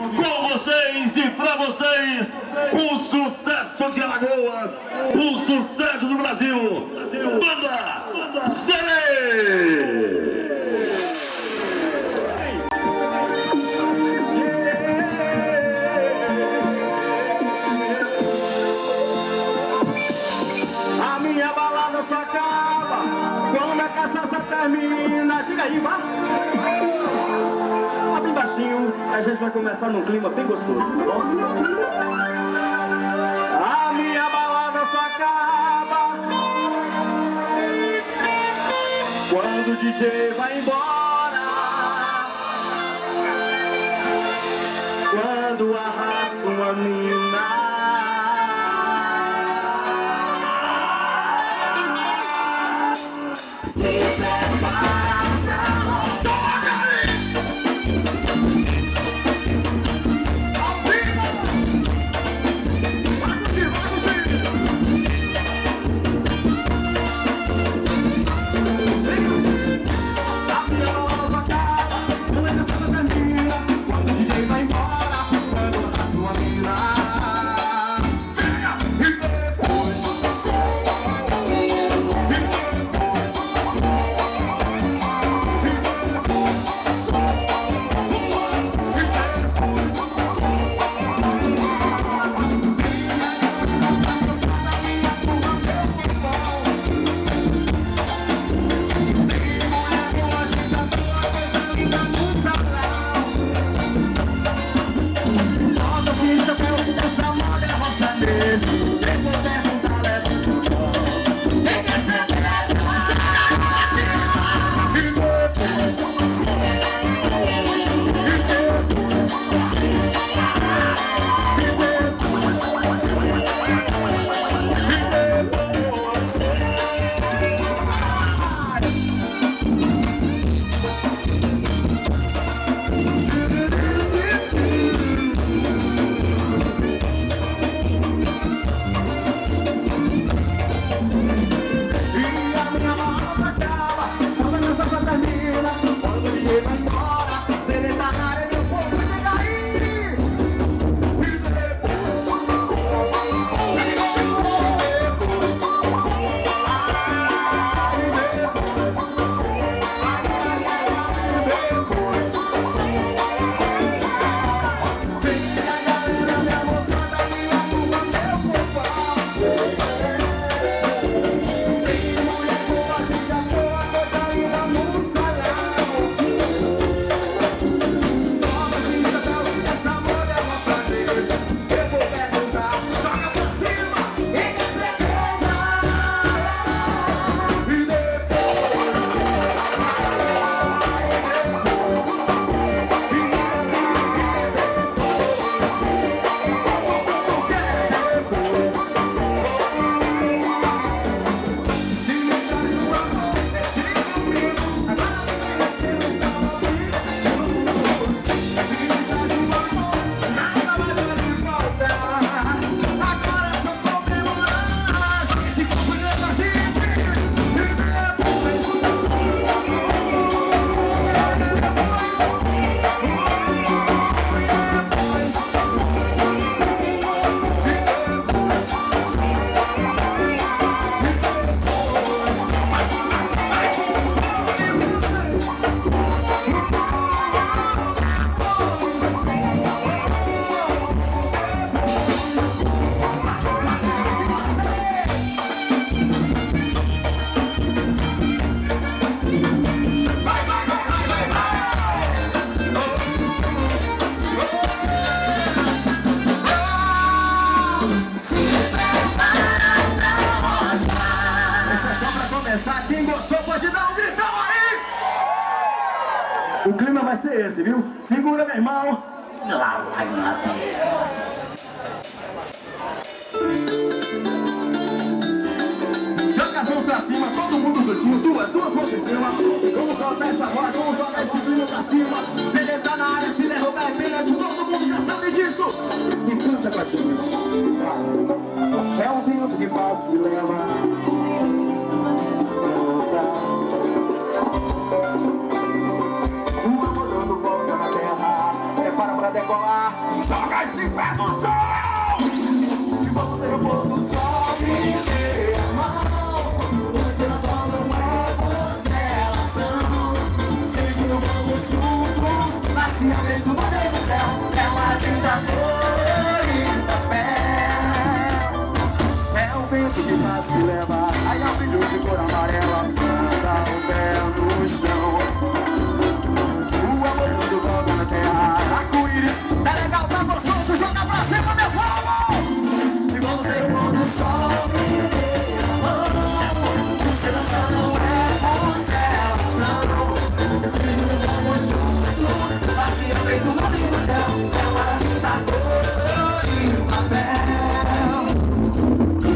com vocês e pra vocês, o sucesso de Alagoas, o sucesso do Brasil, Banda Zerê! A minha balada só acaba quando a cachaça termina. Diga aí, vá. Bem baixinho, a gente vai começar num clima bem gostoso, tá bom? A minha balada só acaba quando o DJ vai embora, quando arrasta uma mina. Se prepara pra mostrar. Quem gostou pode dar um gritão aí! O clima vai ser esse, viu? Segura, meu irmão! Lá vai lá. Joga as mãos pra cima, todo mundo juntinho, duas mãos em cima. Vamos soltar essa voz, vamos soltar esse clima pra cima. Se ele tá na área, se derrubar é pênalti, todo mundo já sabe disso! E canta com a gente. É um vento que passa e leva. O amor dando volta na terra, prepara pra decolar. Joga esse pé no chão. E vamos ser o pôr do sol e ter a mão. Você não só não é constelação. Se não vamos juntos, nascia dentro do Deus do céu. É uma tinta colorida pé. É um vento que faz se levar. Aí é um brilho de cor amarela. Manda o pé no chão. O amor lindo volta na terra. Arco-íris, é legal, tá gostoso. Joga pra cima, meu povo. E vamos ser o pôr do sol e ter a mão. Constelação não é constelação. Se não vamos juntos, passeia feito no Deus do céu. É uma tinta colorida papel. E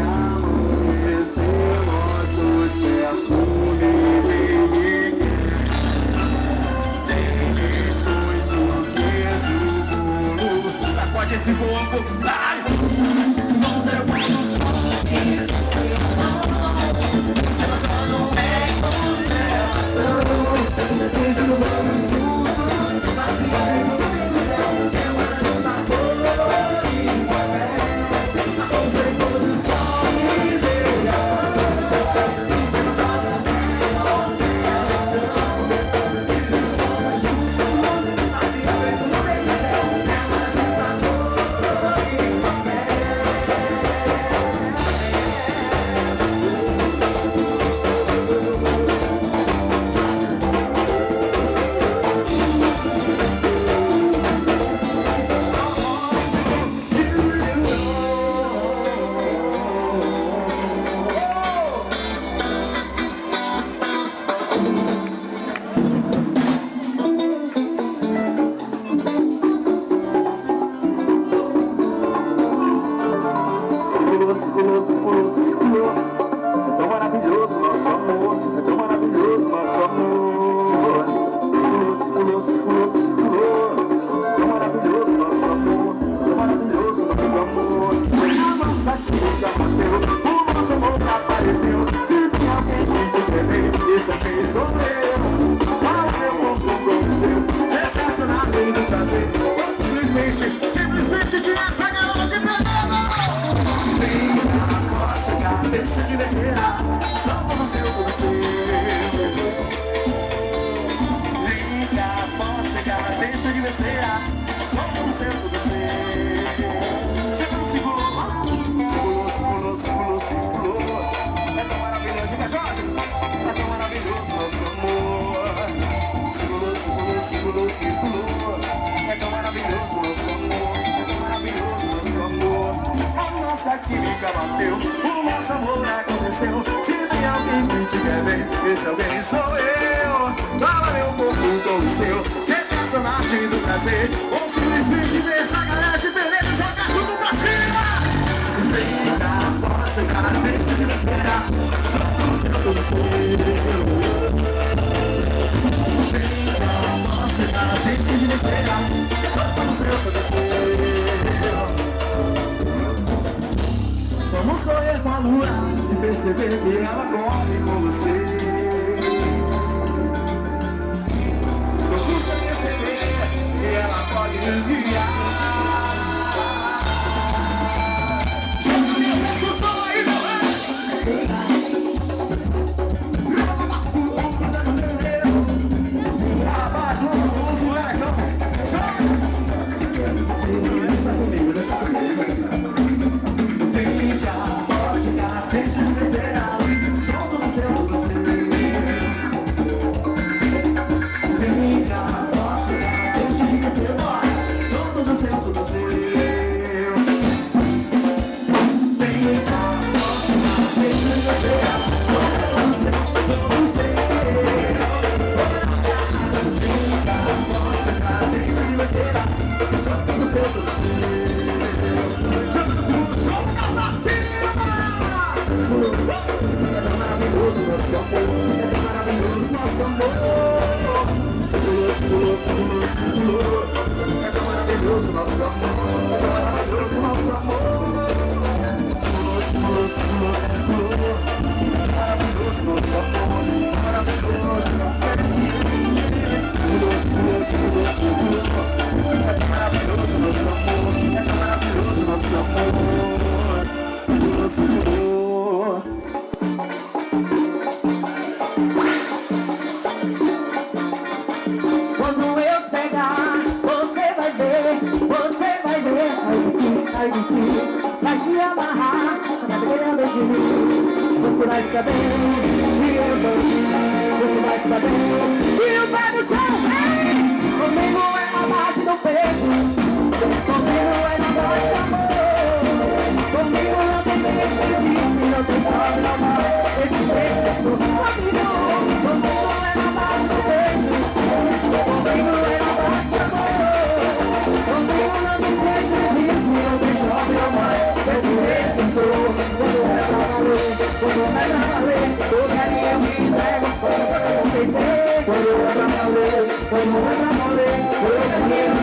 amanhecer nós dois perfume de ninguém. Sacode esse corpo, vai! Vamos ser o pôr do sol. Constelação não é constelação. Se não vamos juntos, passeia dentro do Deus do céu. É uma tinta colorida papel. Vamos ser o pôr do sol e dele a mão. Constelação não é constelação. Se não vamos juntos, passeia dentro do Deus do céu. É uma tinta colorida papel. Circulou. É tão maravilhoso nosso amor. É tão maravilhoso nosso amor. Circulou. É tão maravilhoso nosso amor. É tão maravilhoso nosso amor. A nossa química bateu. O nosso amor apareceu. Se tem alguém que te quer bem, esse alguém sou eu. Fala meu corpo com o seu. Ser personagem do prazer. Ou simplesmente tira essa garota de pedra. Deixa de besteira, só todo seu, todo seu. Vem cá, pode chegar, deixa de besteira, só todo seu, todo seu. Você não segurou. É tão maravilhoso, né, Jorge? É tão maravilhoso nosso amor. Circulou. É tão maravilhoso nosso amor. É tão maravilhoso nosso amor. A nossa química bateu, o nosso amor aconteceu. Se tem alguém que te quer bem, esse alguém sou eu. Fala meu corpo com o seu. Ser personagem do prazer, ou simplesmente ver essa galera de beleza e jogar tudo pra cima. Vem cá, pode chegar, deixa de me esperar. Só todo seu, todo seu. Vem cá, pode chegar, deixa de me esperar. Só todo seu, todo seu. Vamos correr com a lua e perceber que ela corre com você. Não custa perceber que ela pode nos guiar. Joga o sol aí, abaixa os moleques. Deixa comigo. Deixa de ser solta no seu, você. Vem cá, posso chegar. Deixa de ser solta no seu, você. Vem cá, posso chegar. Deixa de ser solta no seu, você. Vem cá, posso chegar. Deixa de ser solta no seu, você. É tão maravilhoso nosso amor. É tão maravilhoso nosso amor. Circulou. É tão maravilhoso nosso amor. É tão maravilhoso nosso amor. Circulou. É maravilhoso nosso amor. É maravilhoso. Circulou. É tão maravilhoso. vai saber que eu tô aqui. Você vai saber que o pé do chão vem. Comigo é na base do peso. Comigo é na base do amor. Comigo não tem desperdício, não tem sobe, não vai. Esse jeito eu sou comigo. Comigo é na base do peso. Comigo é na base do amor. Comigo não tem desperdício, não tem sobe, não vai. Esse jeito eu sou. Quando é pra valer, quando é pra valer, o carinho eu me entrego, posso pra acontecer. Quando é pra valer, quando é pra valer, o carinho